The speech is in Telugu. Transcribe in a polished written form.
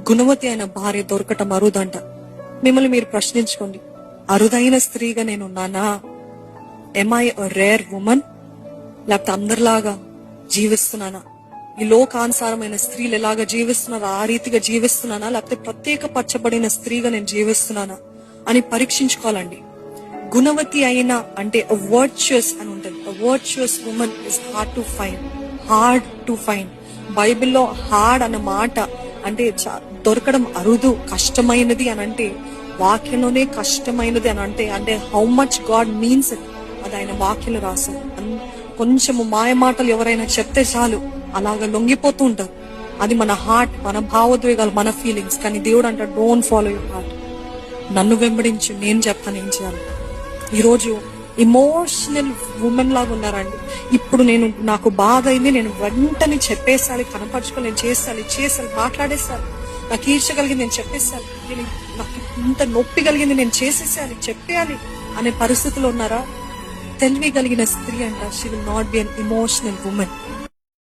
గుణవతి అయిన భార్య దొరకటం అరుదంట. మిమ్మల్ని మీరు ప్రశ్నించుకోండి, అరుదైన స్త్రీగా నేనున్నానా? ఎమ్ ఐ అ రేర్ ఉమెన్? లేకపోతే అందరిలాగా జీవిస్తున్నానా? ఈ లోకానుసారమైన స్త్రీలు ఎలాగా జీవిస్తున్నారా ఆ రీతిగా జీవిస్తున్నానా? లేకపోతే ప్రత్యేకపరచబడిన స్త్రీగా నేను జీవిస్తున్నానా అని పరీక్షించుకోవాలండి. గుణవతి అయిన అంటే వర్చువస్ అని ఉంటుంది. Virtuous women is hard to find. బైబిల్లో హార్డ్ అన్న మాట అంటే దొరకడం అరుదు, కష్టమైనది అని అంటే, వాక్యంలోనే కష్టమైనది అని అంటే how much God means it, అది ఆయన వాక్యంలో రాశారు. కొంచెము మాయ మాటలు ఎవరైనా చెప్తే చాలు అలాగా లొంగిపోతూ ఉంటారు. అది మన హార్ట్, మన భావోద్వేగాలు, మన ఫీలింగ్స్. కానీ దేవుడు అంటాడు, డోంట్ ఫాలో యువర్ హార్ట్, నన్ను వెంబడించు, నేను చెప్తాను ఏం చేయాలి. ఈరోజు ఇమోషనల్ ఉమెన్ లాగా ఉన్నారండి. ఇప్పుడు నాకు బాధ అయింది, నేను వెంటనే చెప్పేసాలి, కనపరుచుకొని నేను చేసాలి, మాట్లాడేసాలి, నాకు ఈర్ష కలిగింది నేను చెప్పేసాలి, నాకు ఇంత నొప్పి కలిగింది నేను చేసేసాలి, చెప్పేయాలి అనే పరిస్థితిలో ఉన్నారా? తెలివి కలిగిన స్త్రీ అంట, she will not be an emotional women.